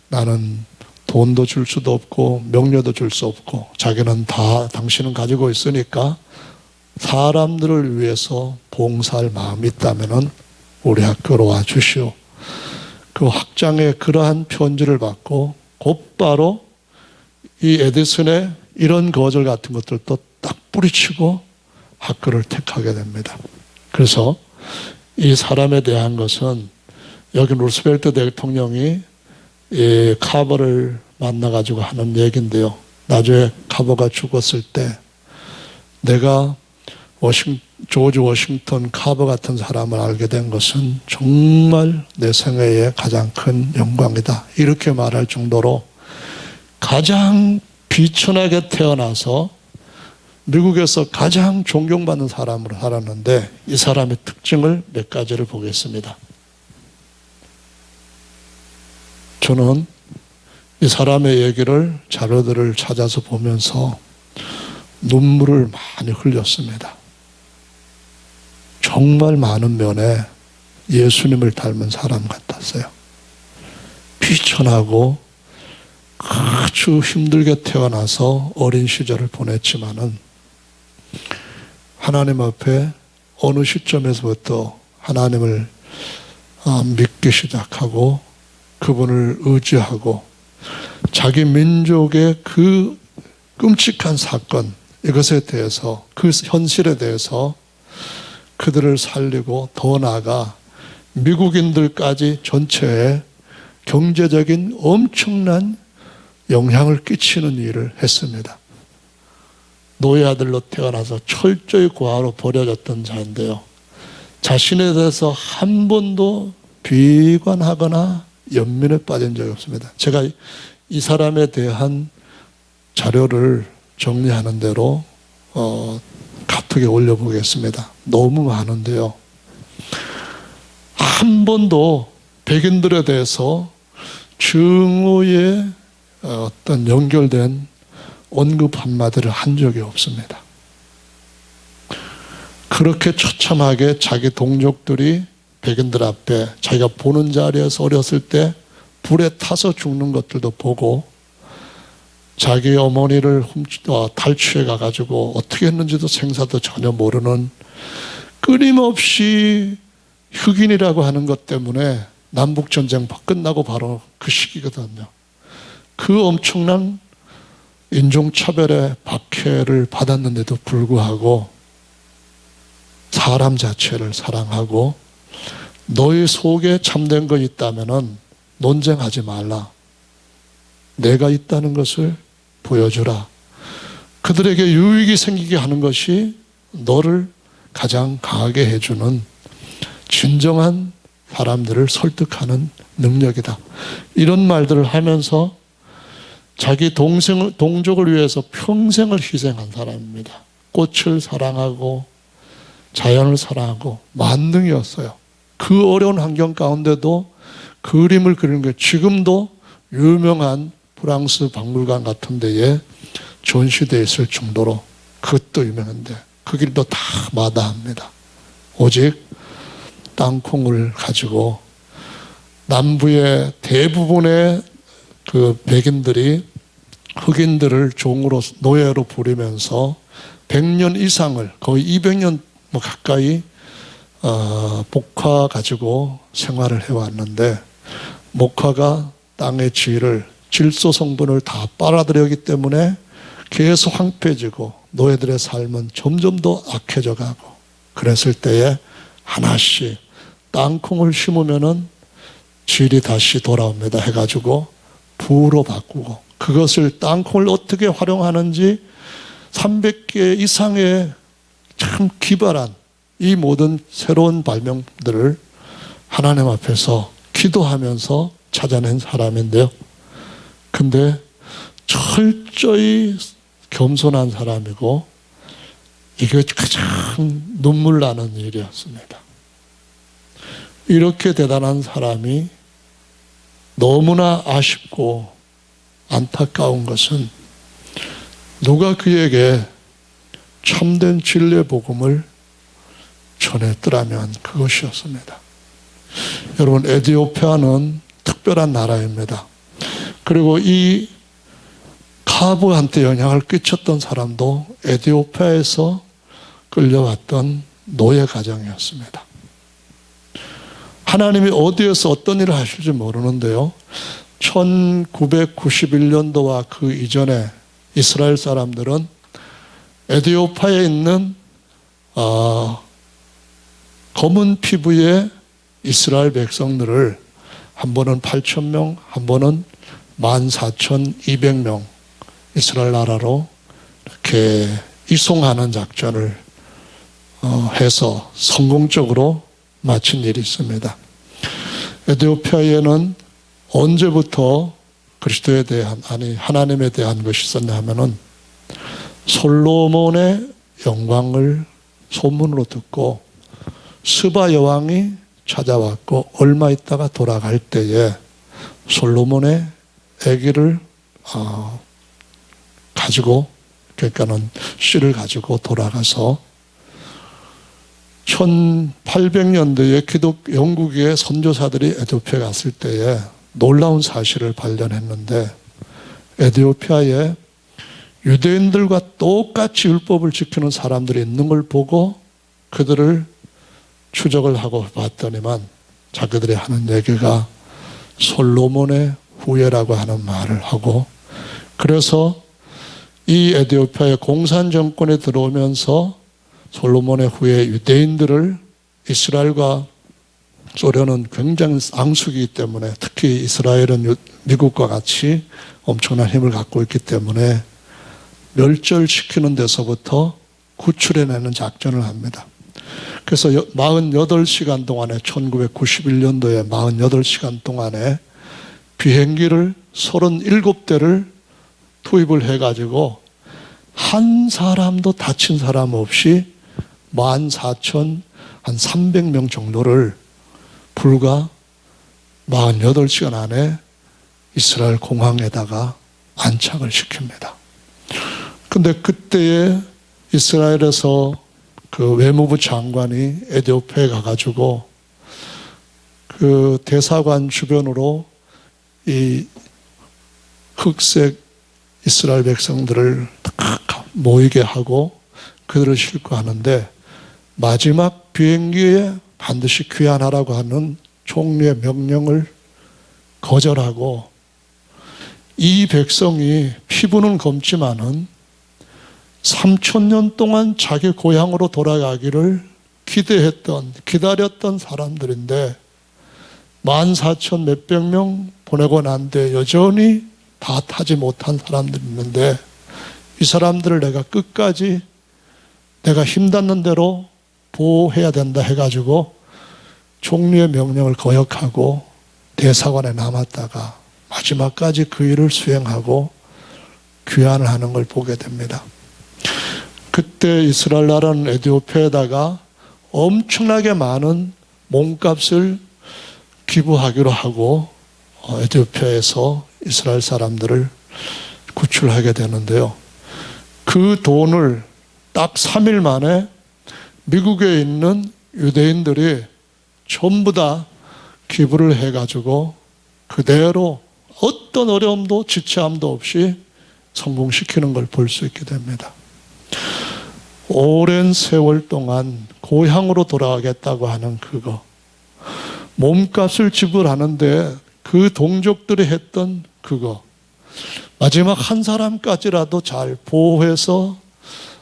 나는 돈도 줄 수도 없고 명료도 줄 수 없고 자기는 다 당신은 가지고 있으니까 사람들을 위해서 봉사할 마음이 있다면은 우리 학교로 와 주시오. 그 학장의 그러한 편지를 받고 곧바로 이 에디슨의 이런 거절 같은 것들도 딱 뿌리치고 학교를 택하게 됩니다. 그래서 이 사람에 대한 것은 여기 루스벨트 대통령이 이 카버를 만나가지고 하는 얘기인데요. 나중에 카버가 죽었을 때 내가 조지 워싱턴 카버 같은 사람을 알게 된 것은 정말 내 생애의 가장 큰 영광이다. 이렇게 말할 정도로 가장 비천하게 태어나서 미국에서 가장 존경받는 사람으로 살았는데 이 사람의 특징을 몇 가지를 보겠습니다. 저는 이 사람의 얘기를 자료들을 찾아서 보면서 눈물을 많이 흘렸습니다. 정말 많은 면에 예수님을 닮은 사람 같았어요. 비천하고 아주 힘들게 태어나서 어린 시절을 보냈지만은 하나님 앞에 어느 시점에서부터 하나님을 믿기 시작하고 그분을 의지하고 자기 민족의 그 끔찍한 사건 이것에 대해서 그 현실에 대해서 그들을 살리고 더 나아가 미국인들까지 전체에 경제적인 엄청난 영향을 끼치는 일을 했습니다. 노예 아들로 태어나서 철저히 고아로 버려졌던 자인데요. 자신에 대해서 한 번도 비관하거나 연민에 빠진 적이 없습니다. 제가 이 사람에 대한 자료를 정리하는 대로 카톡에 올려보겠습니다. 너무 많은데요. 한 번도 백인들에 대해서 증오에 어떤 연결된 언급 한마디를 한 적이 없습니다. 그렇게 처참하게 자기 동족들이 백인들 앞에 자기가 보는 자리에서 어렸을 때 불에 타서 죽는 것들도 보고 자기 어머니를 탈취해 가가지고 어떻게 했는지도 생사도 전혀 모르는 끊임없이 흑인이라고 하는 것 때문에 남북전쟁 끝나고 바로 그 시기거든요. 그 엄청난 인종차별의 박해를 받았는데도 불구하고 사람 자체를 사랑하고 너희 속에 참된 거 있다면은 논쟁하지 말라. 내가 있다는 것을 보여주라. 그들에게 유익이 생기게 하는 것이 너를 가장 강하게 해주는 진정한 사람들을 설득하는 능력이다. 이런 말들을 하면서 자기 동족을 위해서 평생을 희생한 사람입니다. 꽃을 사랑하고 자연을 사랑하고 만능이었어요. 그 어려운 환경 가운데도 그림을 그리는 게 지금도 유명한 프랑스 박물관 같은 데에 전시되어 있을 정도로 그것도 유명한데 그 길도 다 마다합니다. 오직 땅콩을 가지고 남부의 대부분의 그 백인들이 흑인들을 종으로 노예로 부리면서 100년 이상을 거의 200년 가까이 목화 가지고 생활을 해왔는데 목화가 땅의 질소 성분을 다 빨아들였기 때문에 계속 황폐해지고 노예들의 삶은 점점 더 악해져 가고 그랬을 때에 하나씩 땅콩을 심으면은 질이 다시 돌아옵니다 해가지고 부로 바꾸고 그것을 땅콩을 어떻게 활용하는지 300개 이상의 참 기발한 이 모든 새로운 발명들을 하나님 앞에서 기도하면서 찾아낸 사람인데요. 근데 철저히 겸손한 사람이고 이게 가장 눈물 나는 일이었습니다. 이렇게 대단한 사람이 너무나 아쉽고 안타까운 것은 누가 그에게 참된 진리의 복음을 전했더라면 그것이었습니다. 여러분, 에티오피아는 특별한 나라입니다. 그리고 이 카보한테 영향을 끼쳤던 사람도 에티오피아에서 끌려왔던 노예 가정이었습니다. 하나님이 어디에서 어떤 일을 하실지 모르는데요. 1991년도와 그 이전에 이스라엘 사람들은 에티오피아에 있는 검은 피부의 이스라엘 백성들을 한 번은 8,000명, 한 번은 14,200명 이스라엘 나라로 이렇게 이송하는 작전을 해서 성공적으로 마친 일이 있습니다. 에티오피아에는 언제부터 그리스도에 대한, 아니 하나님에 대한 것이 있었냐 하면은 솔로몬의 영광을 소문으로 듣고 스바 여왕이 찾아왔고 얼마 있다가 돌아갈 때에 솔로몬의 아기를 가지고, 그러니까는 씨를 가지고 돌아가서 1800년대에 영국의 선교사들이 에티오피아에 갔을 때에 놀라운 사실을 발견했는데, 에티오피아에 유대인들과 똑같이 율법을 지키는 사람들이 있는 걸 보고 그들을 추적을 하고 봤더니만 자기들이 하는 얘기가 솔로몬의 후예라고 하는 말을 하고, 그래서 이 에티오피아의 공산 정권에 들어오면서 솔로몬의 후예 유대인들을, 이스라엘과 소련은 굉장히 앙숙이기 때문에, 특히 이스라엘은 미국과 같이 엄청난 힘을 갖고 있기 때문에 멸절시키는 데서부터 구출해내는 작전을 합니다. 그래서 48시간 동안에, 1991년도에 48시간 동안에 비행기를 37대를 투입을 해가지고 한 사람도 다친 사람 없이 14,300명 정도를 불과 48시간 안에 이스라엘 공항에다가 안착을 시킵니다. 근데 그때에 이스라엘에서 그 외무부 장관이 에티오피아에 가가지고 그 대사관 주변으로 이 흑색 이스라엘 백성들을 모이게 하고 그들을 싣고 하는데, 마지막 비행기에 반드시 귀환하라고 하는 총리의 명령을 거절하고, 이 백성이 피부는 검지만은 3,000년 동안 자기 고향으로 돌아가기를 기다렸던 사람들인데 14,000 몇백 명 보내고 난 뒤에 여전히 다 타지 못한 사람들이 있는데, 이 사람들을 내가 끝까지 내가 힘닿는 대로 보호해야 된다 해가지고 총리의 명령을 거역하고 대사관에 남았다가 마지막까지 그 일을 수행하고 귀환을 하는 걸 보게 됩니다. 그때 이스라엘 나라는 에티오피아에다가 엄청나게 많은 몸값을 기부하기로 하고 에티오피아에서 이스라엘 사람들을 구출하게 되는데요. 그 돈을 딱 3일 만에 미국에 있는 유대인들이 전부 다 기부를 해가지고 그대로 어떤 어려움도 지체함도 없이 성공시키는 걸 볼 수 있게 됩니다. 오랜 세월 동안 고향으로 돌아가겠다고 하는 그거, 몸값을 지불하는데 그 동족들이 했던 그거, 마지막 한 사람까지라도 잘 보호해서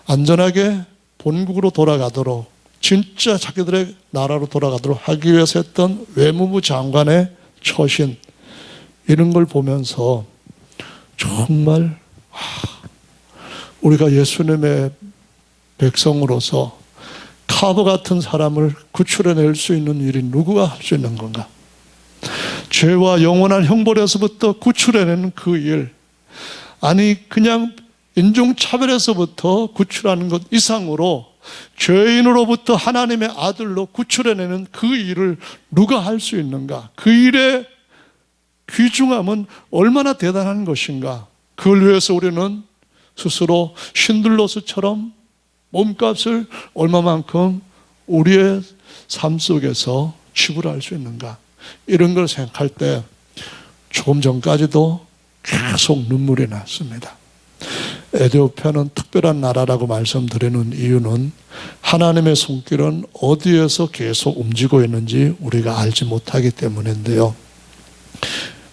안전하게 본국으로 돌아가도록, 진짜 자기들의 나라로 돌아가도록 하기 위해서 했던 외무부 장관의 처신, 이런 걸 보면서 정말 우리가 예수님의 백성으로서 카브 같은 사람을 구출해낼 수 있는 일이 누구가 할 수 있는 건가? 죄와 영원한 형벌에서부터 구출해내는 그 일, 아니 그냥 인종차별에서부터 구출하는 것 이상으로 죄인으로부터 하나님의 아들로 구출해내는 그 일을 누가 할 수 있는가? 그 일의 귀중함은 얼마나 대단한 것인가? 그걸 위해서 우리는 스스로 신들로스처럼 몸값을 얼마만큼 우리의 삶 속에서 지불할 수 있는가? 이런 걸 생각할 때 조금 전까지도 계속 눈물이 났습니다. 에티오피아는 특별한 나라라고 말씀드리는 이유는 하나님의 손길은 어디에서 계속 움직이고 있는지 우리가 알지 못하기 때문인데요.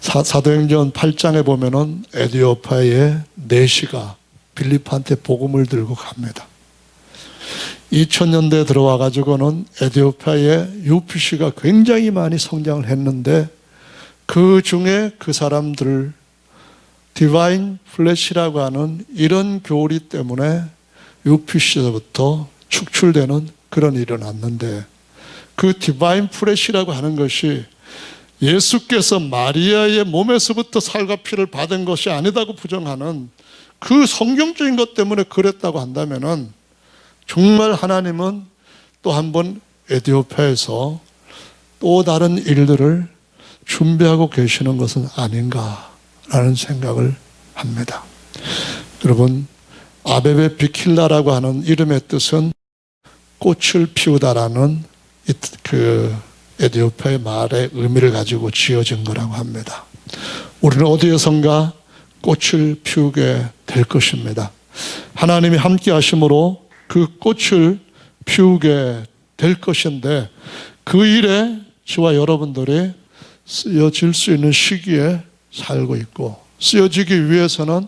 사도행전 8장에 보면은 에티오피아의 내시가 빌립한테 복음을 들고 갑니다. 2000년대에 들어와 가지고는 에티오피아의 UPC가 굉장히 많이 성장을 했는데 그 중에 그 사람들 디바인 플래시라고 하는 이런 교리 때문에 UPC에서부터 축출되는 그런 일이 일어났는데, 그 디바인 플래시라고 하는 것이 예수께서 마리아의 몸에서부터 살과 피를 받은 것이 아니다고 부정하는 그 성경적인 것 때문에 그랬다고 한다면은 정말 하나님은 또 한 번 에티오피아에서 또 다른 일들을 준비하고 계시는 것은 아닌가라는 생각을 합니다. 여러분, 아베베 비킬라라고 하는 이름의 뜻은 꽃을 피우다라는 그 에티오피아의 말의 의미를 가지고 지어진 거라고 합니다. 우리는 어디에선가 꽃을 피우게 될 것입니다. 하나님이 함께 하심으로 그 꽃을 피우게 될 것인데, 그 일에 저와 여러분들이 쓰여질 수 있는 시기에 살고 있고, 쓰여지기 위해서는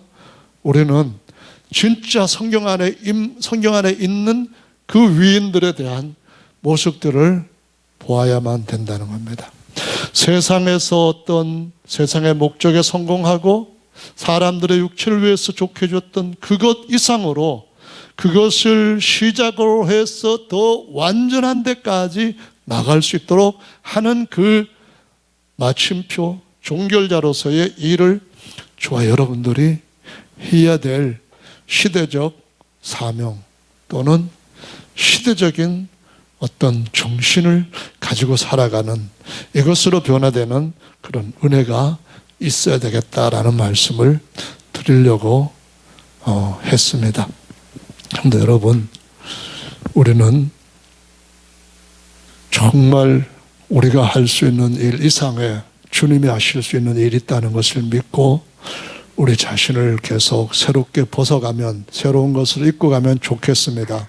우리는 진짜 성경 안에 있는 그 위인들에 대한 모습들을 보아야만 된다는 겁니다. 세상에서 어떤 세상의 목적에 성공하고 사람들의 육체를 위해서 좋게 줬던 그것 이상으로 그것을 시작으로 해서 더 완전한 데까지 나갈 수 있도록 하는 그 마침표, 종결자로서의 일을 저와 여러분들이 해야 될 시대적 사명 또는 시대적인 어떤 정신을 가지고 살아가는, 이것으로 변화되는 그런 은혜가 있어야 되겠다라는 말씀을 드리려고 했습니다. 그런데 여러분, 우리는 정말 우리가 할 수 있는 일 이상의 주님이 하실 수 있는 일이 있다는 것을 믿고 우리 자신을 계속 새롭게 벗어가면, 새로운 것을 입고 가면 좋겠습니다.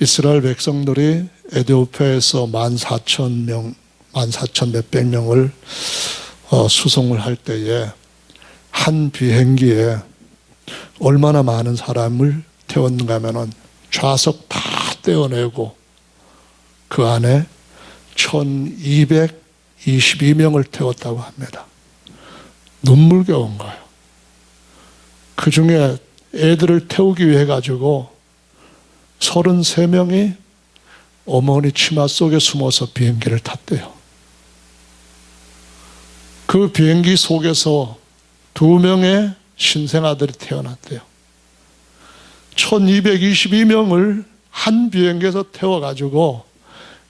이스라엘 백성들이 에티오피아에서 14,000 몇백 명을 수송을 할 때에 한 비행기에 얼마나 많은 사람을 태웠는가 하면은 좌석 다 떼어내고 그 안에 1222명을 태웠다고 합니다. 눈물겨운 거예요. 그 중에 애들을 태우기 위해 가지고 33명이 어머니 치마 속에 숨어서 비행기를 탔대요. 그 비행기 속에서 2명의 신생아들이 태어났대요. 1222명을 한 비행기에서 태워가지고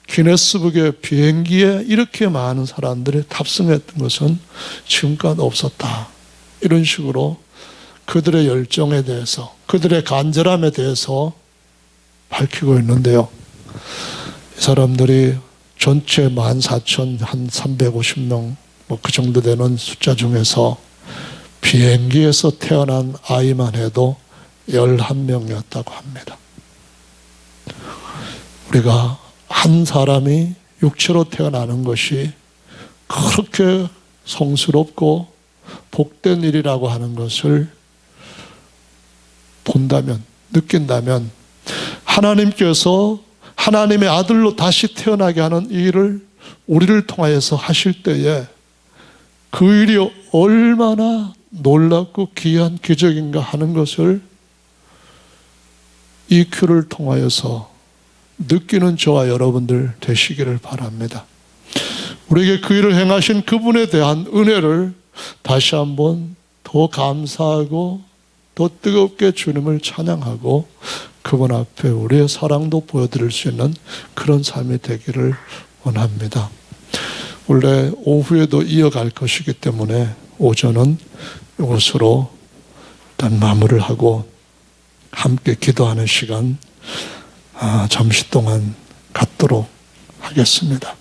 기네스북의 비행기에 이렇게 많은 사람들이 탑승했던 것은 지금까지 없었다. 이런 식으로 그들의 열정에 대해서, 그들의 간절함에 대해서 밝히고 있는데요. 이 사람들이 전체 14,350명 그 정도 되는 숫자 중에서 비행기에서 태어난 아이만 해도 11명이었다고 합니다. 우리가 한 사람이 육체로 태어나는 것이 그렇게 성스럽고 복된 일이라고 하는 것을 본다면, 느낀다면, 하나님께서 하나님의 아들로 다시 태어나게 하는 이 일을 우리를 통하여서 하실 때에 그 일이 얼마나 놀랍고 귀한 기적인가 하는 것을 이 큐를 통하여서 느끼는 저와 여러분들 되시기를 바랍니다. 우리에게 그 일을 행하신 그분에 대한 은혜를 다시 한번 더 감사하고 더 뜨겁게 주님을 찬양하고 그분 앞에 우리의 사랑도 보여드릴 수 있는 그런 삶이 되기를 원합니다. 원래 오후에도 이어갈 것이기 때문에 오전은 이것으로 일단 마무리를 하고 함께 기도하는 시간 잠시 동안 갖도록 하겠습니다.